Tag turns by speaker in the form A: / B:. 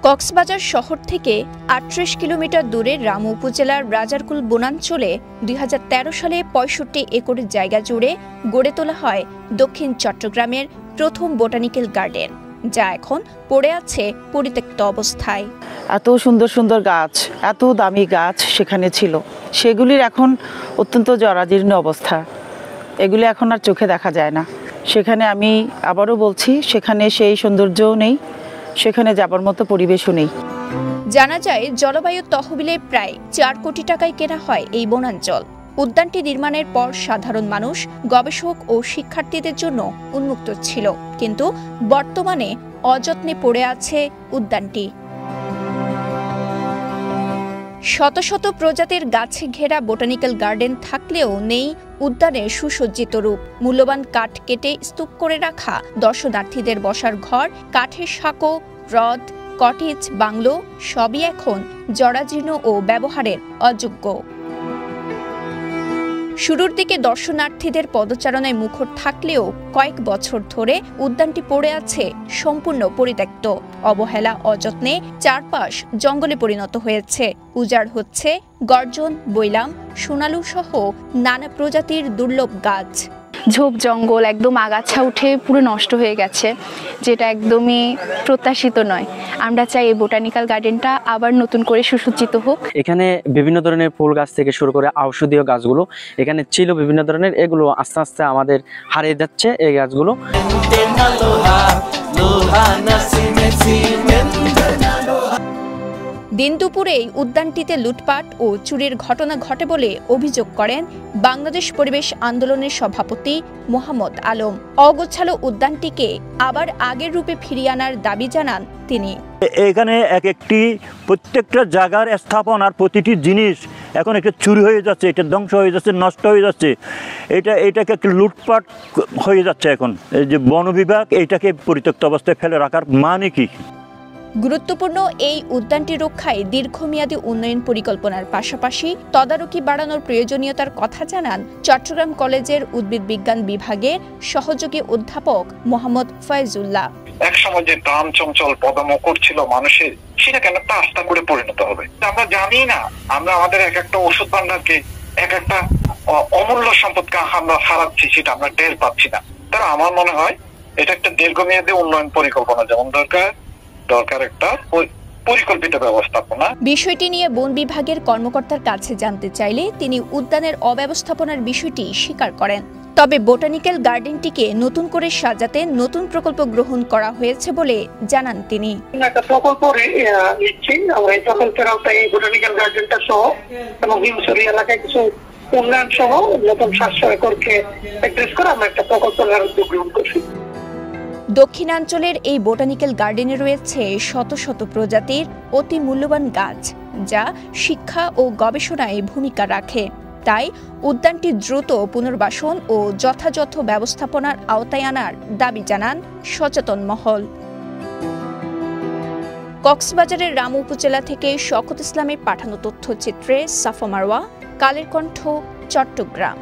A: কক্সবাজার শহর থেকে ৩৮ কিলোমিটার দূরে রামু উপজেলার রাজারকুল বনাঞ্চলে ২০১৩ সালে ৬৫ একরের জায়গা জুড়ে গড়ে তোলা হয় দক্ষিণ চট্টগ্রামের প্রথম বোটানিক্যাল গার্ডেন, যা এখন পড়ে আছে পরিত্যক্ত অবস্থায়।
B: এত সুন্দর সুন্দর গাছ, এত দামি গাছ সেখানে ছিল, সেগুলির এখন অত্যন্ত জরাজীর্ণ অবস্থা। এগুলি এখন আর চোখে দেখা যায় না। সেখানে আমি আবারও বলছি, সেখানে সেই সৌন্দর্যও নেই, সেখানে যাবার মতো পরিবেশও নেই।
A: জানা যায় জলবায়ু তহবিলে প্রায় ৪ কোটি টাকায় কেনা হয় এই বনাঞ্চল। উদ্যানটি নির্মাণের পর সাধারণ মানুষ, গবেষক ও শিক্ষার্থীদের জন্য উন্মুক্ত ছিল, কিন্তু বর্তমানে অযত্নে পড়ে আছে উদ্যানটি। শত শত প্রজাতির গাছে ঘেরা বোটানিক্যাল গার্ডেন থাকলেও নেই উদ্যানের সুসজ্জিত রূপ। মূল্যবান কাঠ কেটে স্তূপ করে রাখা দর্শনার্থীদের বসার ঘর, কাঠের সাঁকো, হ্রদ, কটেজ, বাংলো সবই এখন জরাজীর্ণ ও ব্যবহারের অযোগ্য। শুরুর দিকে দর্শনার্থীদের পদচারণায় মুখর থাকলেও কয়েক বছর ধরে উদ্যানটি পড়ে আছে সম্পূর্ণ পরিত্যক্ত। অবহেলা, অযত্নে চারপাশ জঙ্গলে পরিণত হয়েছে। উজাড় হচ্ছে গর্জন, বৈলাম, সোনালু সহ নানা প্রজাতির দুর্লভ গাছ।
C: ঝোপ জঙ্গল একদম আগাছা উঠে পুরো নষ্ট হয়ে গেছে, যেটা একদমই প্রত্যাশিত নয়। আমরা চাই এই বোটানিক্যাল গার্ডেনটা আবার নতুন করে সুসজ্জিত হোক। এখানে
D: বিভিন্ন ধরনের ফুল গাছ থেকে শুরু করে ঔষধীয় গাছগুলো এখানে ছিল বিভিন্ন ধরনের, এগুলো আস্তে আস্তে আমাদের হারিয়ে যাচ্ছে এই গাছগুলো।
A: দিন দুপুরেই উদ্যানটিতে লুটপাট ও চুরির ঘটনা ঘটে বলে অভিযোগ করেন বাংলাদেশ পরিবেশ আন্দোলনের সভাপতি মোহাম্মদ আলম। অগোছালো উদ্যানটিকে আবার আগের রূপে ফিরিয়ে আনার দাবি জানান তিনি।
E: এখানে একটি প্রত্যেকটা জায়গার স্থাপনার প্রতিটি জিনিস এখন একটা চুরি হয়ে যাচ্ছে, এটা ধ্বংস হয়ে যাচ্ছে, নষ্ট হয়ে যাচ্ছে, এটাকে একটা লুটপাট হয়ে যাচ্ছে। এখন এই যে বন বিভাগ এইটাকে পরিত্যক্ত অবস্থায় ফেলে রাখার মানে কি?
A: গুরুত্বপূর্ণ এই উদ্যানটি রক্ষায় দীর্ঘমেয়াদী উন্নয়ন পরিকল্পনার পাশাপাশি তদারকি বাড়ানোর প্রয়োজনীয়তার কথা জানান চট্টগ্রাম কলেজের উদ্ভিদ বিজ্ঞান বিভাগের সহযোগী অধ্যাপক মোহাম্মদ ফয়জুল্লাহ।
F: এক সময় যে প্রাণ চঞ্চল পদমকর ছিল মানুষের, সেটা কেন একটা আস্থা করে পরিণত হবে? আমরা জানি না, আমরা আমাদের এক একটা ওষুধ ভান্ডারকে, এক একটা অমূল্য সম্পদকে আমরা হারাচ্ছি, সেটা আমরা টের পাচ্ছি না। তারা আমার মনে হয় এটা একটা দীর্ঘমেয়াদী উন্নয়ন পরিকল্পনা যেমন দরকার একটা পরিকল্পিত ব্যবস্থাপনা।
A: বিষয়টি নিয়ে বন বিভাগের কর্মকর্তার কাছে জানতে চাইলে তিনি উদ্যানের অব্যবস্থাপনার বিষয়টি স্বীকার করেন। তবে বোটানিক্যাল গার্ডেনটিকে নতুন করে সাজাতে নতুন প্রকল্প গ্রহণ করা হয়েছে বলে জানান তিনি।
G: একটা প্রকল্প নিচ্ছি আমরা, এই প্রকল্পের আওতায় এই বোটানিক্যাল গার্ডেনটা সহ এবং হিমছড়ি এলাকায় কিছু উন্নয়ন সহ নতুন 700 একরকে অ্যাড্রেস করে আমরা একটা প্রকল্প নেওয়ার উদ্যোগ গ্রহণ করছি।
A: দক্ষিণাঞ্চলের এই বোটানিক্যাল গার্ডেনে রয়েছে শত শত প্রজাতির অতি মূল্যবান গাছ, যা শিক্ষা ও গবেষণায় ভূমিকা রাখে। তাই উদ্যানটি দ্রুত পুনর্বাসন ও যথাযথ ব্যবস্থাপনার আওতায় আনার দাবি জানান সচেতন মহল। কক্সবাজারের রামু উপজেলা থেকে শওকত ইসলামের পাঠানো তথ্যচিত্রে সাফা মারওয়া, কালের কণ্ঠ, চট্টগ্রাম।